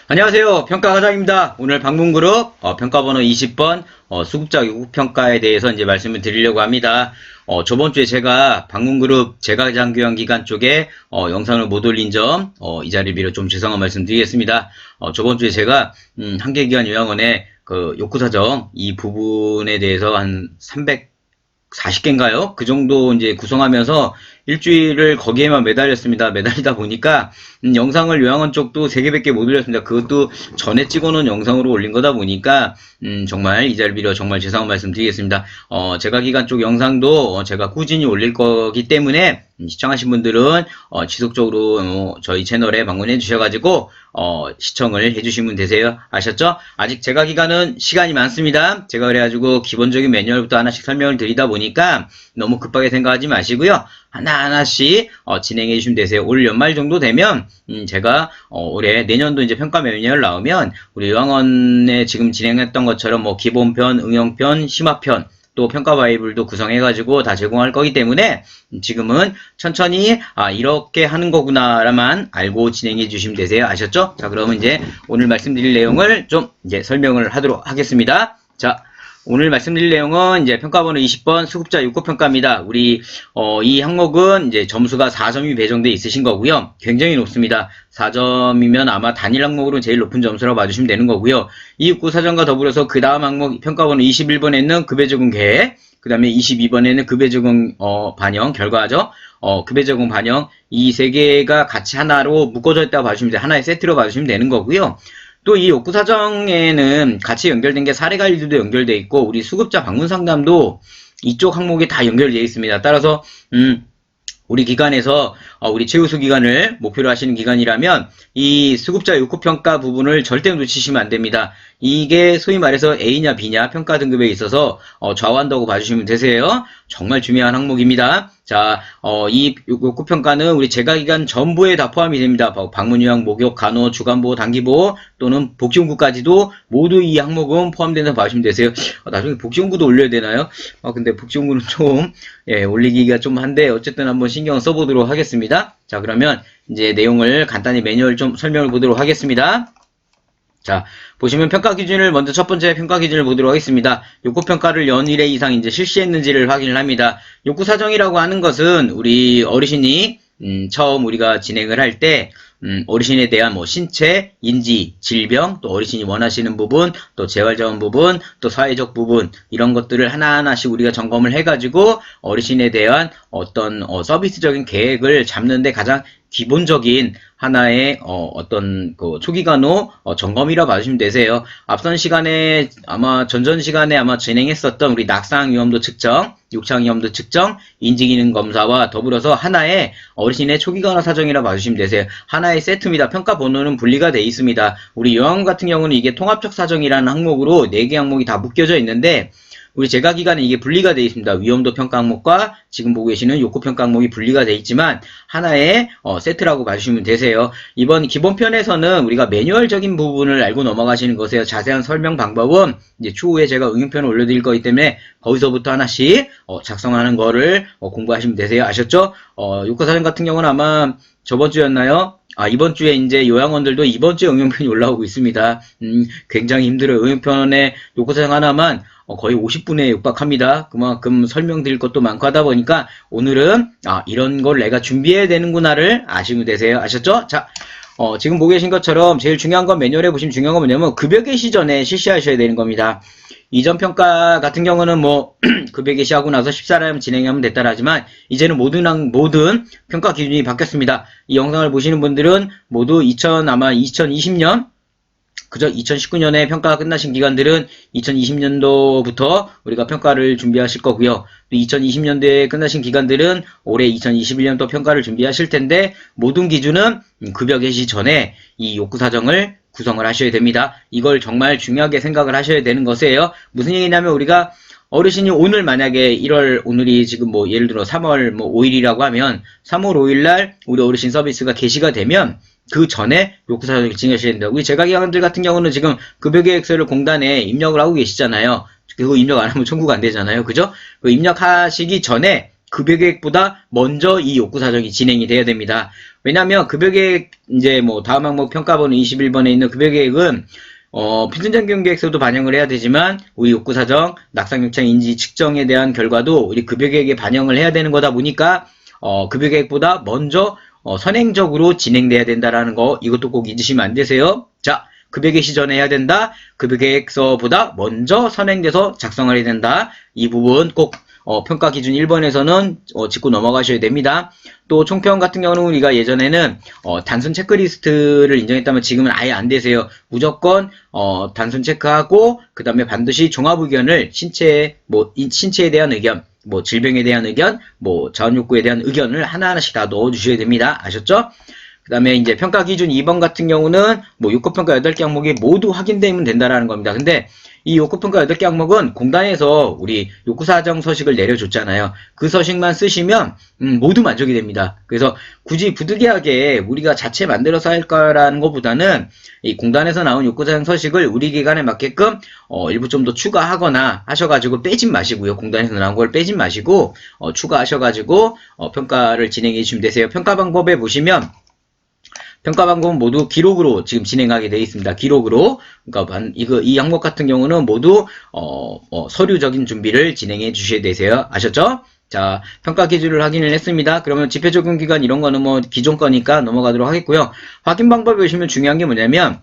안녕하세요. 평가과장입니다. 오늘 방문그룹 평가번호 20번 수급자 요구평가에 대해서 이제 말씀을 드리려고 합니다. 저번 주에 제가 방문그룹 재가장교환 기간 쪽에 영상을 못 올린 점 이 자리를 빌어 좀 죄송한 말씀 드리겠습니다. 저번 주에 제가 한계기관 요양원의 그 욕구사정 이 부분에 대해서 한 340개인가요? 그 정도 이제 구성하면서 일주일을 거기에만 매달렸습니다. 매달리다 보니까 영상을 요양원 쪽도 3개밖에 못 올렸습니다. 그것도 전에 찍어놓은 영상으로 올린 거다 보니까 정말 이 자리를 빌어 정말 죄송한 말씀 드리겠습니다. 재가기관 쪽 영상도 제가 꾸준히 올릴 거기 때문에 시청하신 분들은 지속적으로 저희 채널에 방문해 주셔가지고 시청을 해주시면 되세요. 아셨죠? 아직 재가기간은 시간이 많습니다. 제가 그래가지고 기본적인 매뉴얼부터 하나씩 설명을 드리다 보니까 너무 급하게 생각하지 마시고요. 하나하나씩 진행해 주시면 되세요. 올 연말 정도 되면 제가 올해 내년도 이제 평가 매뉴얼 나오면 우리 요양원에 지금 진행했던 것처럼 뭐 기본편, 응용편, 심화편 또 평가 바이블도 구성해가지고 다 제공할 거기 때문에 지금은 천천히 이렇게 하는 거구나라만 알고 진행해 주시면 되세요. 아셨죠? 자, 그러면 이제 오늘 말씀드릴 내용을 좀 이제 설명을 하도록 하겠습니다. 자, 오늘 말씀드릴 내용은 이제 평가번호 20번 수급자 요구평가입니다. 우리 이 항목은 이제 점수가 4점이 배정돼 있으신 거고요. 굉장히 높습니다. 4점이면 아마 단일 항목으로 제일 높은 점수라고 봐주시면 되는 거고요. 이 요구사정과 더불어서 그 다음 항목 평가번호 21번에는 급여 적용 계획, 그 다음에 22번에는 급여 적용 반영 결과죠. 급여 적용 반영 이 세 개가 같이 하나로 묶어져 있다고 봐주시면 돼요. 하나의 세트로 봐주시면 되는 거고요. 또 이 욕구사정에는 같이 연결된 게 사례관리도 연결되어 있고 우리 수급자 방문 상담도 이쪽 항목에 다 연결되어 있습니다. 따라서 우리 기관에서 우리 최우수 기관을 목표로 하시는 기관이라면 이 수급자 요구평가 부분을 절대 놓치시면 안 됩니다. 이게 소위 말해서 A냐 B냐 평가 등급에 있어서 좌우한다고 봐주시면 되세요. 정말 중요한 항목입니다. 자, 이 요구평가는 우리 재가기관 전부에 다 포함이 됩니다. 방문요양, 목욕, 간호, 주간보호, 단기보호 또는 복지용구까지도 모두 이 항목은 포함된다고 봐주시면 되세요. 나중에 복지용구도 올려야 되나요? 근데 복지용구는 좀 올리기가 좀 한데 어쨌든 한번 신경 써보도록 하겠습니다. 자, 그러면 이제 내용을 간단히 매뉴얼 좀 설명을 보도록 하겠습니다. 자, 보시면 평가 기준을 먼저 첫 번째 평가 기준을 보도록 하겠습니다. 욕구평가를 연일회 이상 이제 실시했는지를 확인을 합니다. 욕구사정이라고 하는 것은 우리 어르신이 처음 우리가 진행을 할 때 어르신에 대한 뭐 신체, 인지, 질병, 또 어르신이 원하시는 부분, 또 재활자원 부분, 또 사회적 부분 이런 것들을 하나하나씩 우리가 점검을 해가지고 어르신에 대한 어떤 서비스적인 계획을 잡는데 가장 기본적인 하나의 어떤 그 초기간호 점검이라 봐주시면 되세요. 앞선 시간에 아마 전전 시간에 아마 진행했었던 우리 낙상 위험도 측정, 욕창 위험도 측정, 인지기능 검사와 더불어서 하나의 어르신의 초기간호 사정이라 봐주시면 되세요. 하나의 세트입니다. 평가 번호는 분리가 되어 있습니다. 우리 요양원 같은 경우는 이게 통합적 사정이라는 항목으로 4개 항목이 다 묶여져 있는데 우리 재가기관은 이게 분리가 되어 있습니다. 위험도 평가 항목과 지금 보고 계시는 욕구평가 항목이 분리가 되어 있지만 하나의 세트라고 봐주시면 되세요. 이번 기본편에서는 우리가 매뉴얼적인 부분을 알고 넘어가시는 것이에요. 자세한 설명 방법은 이제 추후에 제가 응용편을 올려드릴 거기 때문에 거기서부터 하나씩 작성하는 거를 공부하시면 되세요. 아셨죠? 욕구사정 같은 경우는 아마 저번 주였나요? 이번 주에 이제 요양원들도 이번 주에 응용편이 올라오고 있습니다. 굉장히 힘들어요. 응용편의 욕구사정 하나만 거의 50분에 육박합니다. 그만큼 설명드릴 것도 많고 하다 보니까 오늘은 이런 걸 내가 준비해야 되는구나를 아시면 되세요. 아셨죠? 자, 지금 보고 계신 것처럼 제일 중요한 건 매뉴얼에 보시면 중요한 건 뭐냐면 급여 개시 전에 실시하셔야 되는 겁니다. 이전 평가 같은 경우는 뭐 급여 개시하고 나서 14일 진행하면 됐다 하지만 이제는 모든 평가 기준이 바뀌었습니다. 이 영상을 보시는 분들은 모두 아마 2020년 그저 2019년에 평가가 끝나신 기관들은 2020년도부터 우리가 평가를 준비하실 거고요. 또 2020년도에 끝나신 기관들은 올해 2021년도 평가를 준비하실 텐데 모든 기준은 급여 개시 전에 이 욕구사정을 구성을 하셔야 됩니다. 이걸 정말 중요하게 생각을 하셔야 되는 것이에요. 무슨 얘기냐면 우리가 어르신이 오늘 만약에 오늘이 지금 뭐 예를 들어 3월 5일이라고 하면 3월 5일날 우리 어르신 서비스가 개시가 되면 그 전에 욕구사정을 진행하셔야 된다고. 우리 재가기관들 같은 경우는 지금 급여계획서를 공단에 입력을 하고 계시잖아요. 그거 입력 안 하면 청구가 안 되잖아요. 그죠? 그 입력하시기 전에 급여계획보다 먼저 이 욕구사정이 진행이 돼야 됩니다. 왜냐하면 급여계획 이제 뭐 다음 항목 평가번호 21번에 있는 급여계획은 필승전경계획서도 반영을 해야 되지만 우리 욕구사정, 낙상요청 인지 측정에 대한 결과도 우리 급여계획에 반영을 해야 되는 거다 보니까 급여계획보다 먼저 선행적으로 진행돼야 된다라는 거 이것도 꼭 잊으시면 안 되세요. 자, 급여계획 시전에 해야 된다. 급여계획서보다 먼저 선행돼서 작성을 해야 된다. 이 부분 꼭 평가 기준 1번에서는 짚고 넘어가셔야 됩니다. 또 총평 같은 경우는 우리가 예전에는 단순 체크리스트를 인정했다면 지금은 아예 안 되세요. 무조건 단순 체크하고 그 다음에 반드시 종합 의견을 신체에 대한 의견, 뭐 질병에 대한 의견, 뭐 자원욕구에 대한 의견을 하나하나씩 다 넣어주셔야 됩니다. 아셨죠? 그 다음에 이제 평가 기준 2번 같은 경우는 뭐 욕구평가 8개 항목이 모두 확인되면 된다라는 겁니다. 근데 이 욕구평가 8개 항목은 공단에서 우리 욕구사정 서식을 내려줬잖아요. 그 서식만 쓰시면 모두 만족이 됩니다. 그래서 굳이 부득이하게 우리가 자체 만들어서 할 거라는 것보다는 이 공단에서 나온 욕구사정 서식을 우리 기관에 맞게끔 일부 좀 더 추가하거나 하셔가지고 빼진 마시고요. 공단에서 나온 걸 빼진 마시고 추가하셔가지고 평가를 진행해 주시면 되세요. 평가 방법에 보시면 평가 방법은 모두 기록으로 지금 진행하게 되어 있습니다. 기록으로. 그러니까 이 항목 같은 경우는 모두 서류적인 준비를 진행해 주셔야 되세요. 아셨죠? 자, 평가 기준을 확인을 했습니다. 그러면 집회 적용 기간 이런 거는 뭐 기존 거니까 넘어가도록 하겠고요. 확인 방법에 보시면 중요한 게 뭐냐면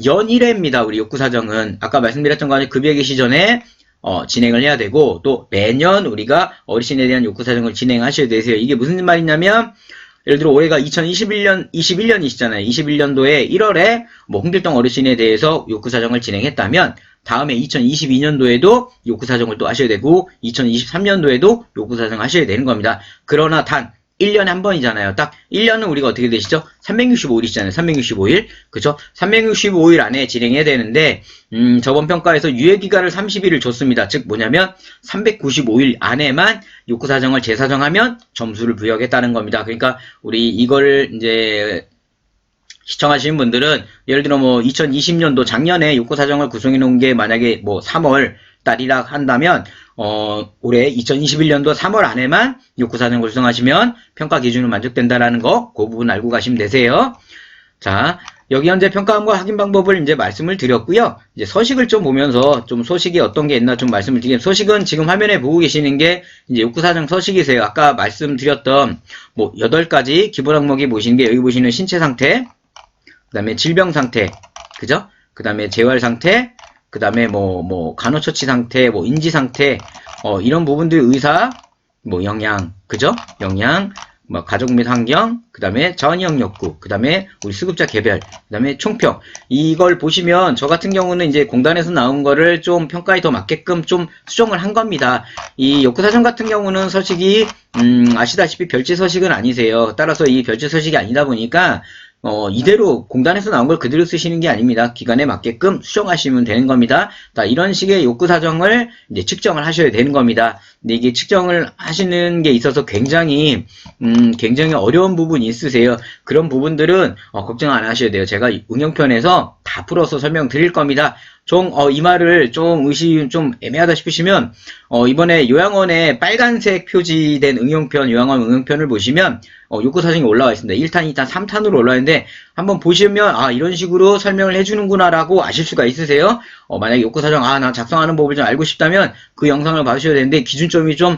연일회입니다. 우리 욕구사정은 아까 말씀드렸던 거 아니에요. 급여계 시전에 진행을 해야 되고 또 매년 우리가 어르신에 대한 욕구사정을 진행하셔야 되세요. 이게 무슨 말이냐면 예를 들어 올해가 21년이시잖아요. 21년도에 1월에 뭐 홍길동 어르신에 대해서 욕구사정을 진행했다면 다음에 2022년도에도 욕구사정을 또 하셔야 되고 2023년도에도 욕구사정 하셔야 되는 겁니다. 그러나 단 1년에 한 번이잖아요. 딱 1년은 우리가 어떻게 되시죠? 365일이시잖아요. 365일. 그죠? 365일 안에 진행해야 되는데 저번 평가에서 유예기간을 30일을 줬습니다. 즉 뭐냐면 395일 안에만 욕구사정을 재사정하면 점수를 부여하겠다는 겁니다. 그러니까 우리 이걸 이제 시청하시는 분들은 예를 들어 뭐 2020년도 작년에 욕구사정을 구성해 놓은 게 만약에 뭐 3월 달이라 한다면 올해 2021년도 3월 안에만 욕구사정을 구성하시면 평가 기준은 만족된다라는 거, 그 부분 알고 가시면 되세요. 자, 여기 현재 평가함과 확인 방법을 이제 말씀을 드렸고요. 이제 서식을 좀 보면서 좀 소식이 어떤 게 있나 좀 말씀을 드리겠습니다. 소식은 지금 화면에 보고 계시는 게 이제 욕구사정 서식이세요. 아까 말씀드렸던 뭐 8가지 기본 항목이 보시는 게 여기 보시는 신체 상태, 그 다음에 질병 상태, 그죠? 그 다음에 재활 상태, 그 다음에 뭐 간호처치 상태, 뭐 인지 상태, 이런 부분들 의사, 뭐 영양, 그죠? 영양, 뭐 가족 및 환경, 그 다음에 자원이용 욕구, 그 다음에 우리 수급자 개별, 그 다음에 총평. 이걸 보시면 저 같은 경우는 이제 공단에서 나온 거를 좀 평가에 더 맞게끔 좀 수정을 한 겁니다. 이 욕구사정 같은 경우는 서식이 아시다시피 별제 서식은 아니세요. 따라서 이 별제 서식이 아니다 보니까 이대로 공단에서 나온 걸 그대로 쓰시는 게 아닙니다. 기간에 맞게끔 수정하시면 되는 겁니다. 자, 이런 식의 욕구사정을 이제 측정을 하셔야 되는 겁니다. 근데 이게 측정을 하시는 게 있어서 굉장히 어려운 부분이 있으세요. 그런 부분들은 걱정 안 하셔야 돼요. 제가 응용편에서 다 풀어서 설명드릴 겁니다. 이 말을 좀 애매하다 싶으시면, 이번에 요양원에 빨간색 표지된 응용편, 요양원 응용편을 보시면, 욕구사정이 올라와 있습니다. 1탄, 2탄, 3탄으로 올라와 있는데, 한번 보시면, 이런 식으로 설명을 해주는구나라고 아실 수가 있으세요. 만약에 욕구사정, 나 작성하는 법을 좀 알고 싶다면, 그 영상을 봐주셔야 되는데, 기준점이 좀,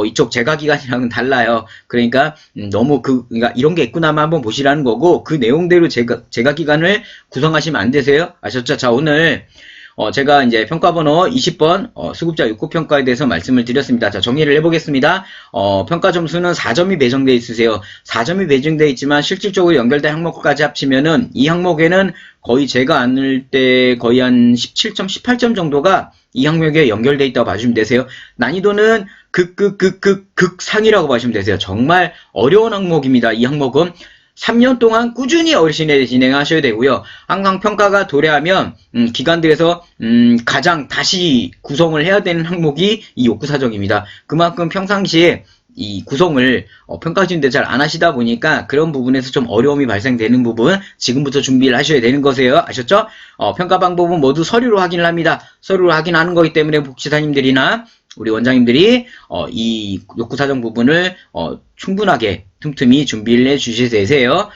이쪽 제가기관이랑은 달라요. 그러니까, 그러니까 이런 게 있구나만 한번 보시라는 거고, 그 내용대로 제가기관을 구성하시면 안 되세요. 아셨죠? 자, 오늘, 제가 이제 평가번호 20번, 수급자 욕구평가에 대해서 말씀을 드렸습니다. 자, 정리를 해보겠습니다. 평가 점수는 4점이 배정되어 있으세요. 4점이 배정되어 있지만 실질적으로 연결된 항목까지 합치면은 이 항목에는 거의 제가 안을 때 거의 한 17점, 18점 정도가 이 항목에 연결되어 있다고 봐주시면 되세요. 난이도는 극상이라고 봐주시면 되세요. 정말 어려운 항목입니다. 이 항목은. 3년 동안 꾸준히 어르신에 진행하셔야 되고요. 항상 평가가 도래하면 기관들에서 가장 다시 구성을 해야 되는 항목이 이 욕구사정입니다. 그만큼 평상시에 이 구성을 평가진데 잘 안 하시다 보니까 그런 부분에서 좀 어려움이 발생되는 부분 지금부터 준비를 하셔야 되는 거세요. 아셨죠? 평가 방법은 모두 서류로 확인을 합니다. 서류로 확인하는 거기 때문에 복지사님들이나 우리 원장님들이 이 욕구 사정 부분을 충분하게 틈틈이 준비를 해 주셔야 되세요.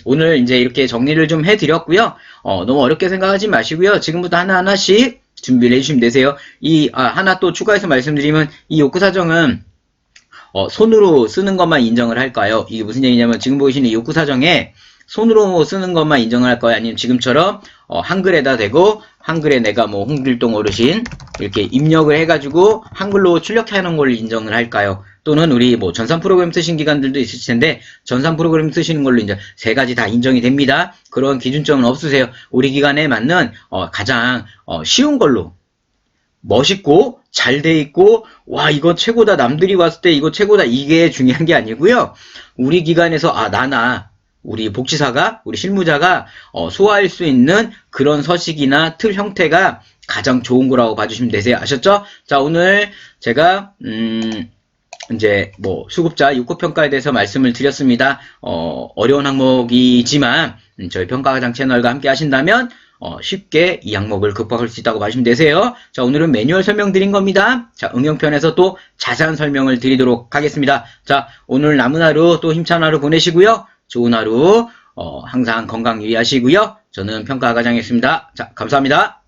오늘 이제 이렇게 정리를 좀 해드렸고요. 너무 어렵게 생각하지 마시고요. 지금부터 하나하나씩 준비를 해주시면 되세요. 하나 또 추가해서 말씀드리면, 이 욕구 사정은 손으로 쓰는 것만 인정을 할까요? 이게 무슨 얘기냐면, 지금 보이시는 이 욕구 사정에 손으로 쓰는 것만 인정을 할까요? 아니면 지금처럼 한글에다 대고, 한글에 내가 뭐 홍길동 어르신 이렇게 입력을 해가지고 한글로 출력하는 걸 인정을 할까요? 또는 우리 뭐 전산 프로그램 쓰신 기관들도 있을 텐데, 전산 프로그램 쓰시는 걸로 이제 세 가지 다 인정이 됩니다. 그런 기준점은 없으세요. 우리 기관에 맞는 가장 쉬운 걸로, 멋있고 잘 돼 있고, 와 이거 최고다, 남들이 봤을 때 이거 최고다, 이게 중요한 게 아니고요. 우리 기관에서 우리 복지사가, 우리 실무자가 소화할 수 있는 그런 서식이나 틀 형태가 가장 좋은 거라고 봐주시면 되세요. 아셨죠? 자, 오늘 제가 이제 뭐 수급자 육구평가에 대해서 말씀을 드렸습니다. 어려운 항목이지만 저희 평가과장 채널과 함께 하신다면 쉽게 이 항목을 극복할 수 있다고 봐주시면 되세요. 자, 오늘은 매뉴얼 설명드린 겁니다. 자, 응용편에서 또 자세한 설명을 드리도록 하겠습니다. 자, 오늘 남은 하루 또 힘찬 하루 보내시고요. 좋은 하루 항상 건강 유의하시고요. 저는 평가과장이었습니다. 자, 감사합니다.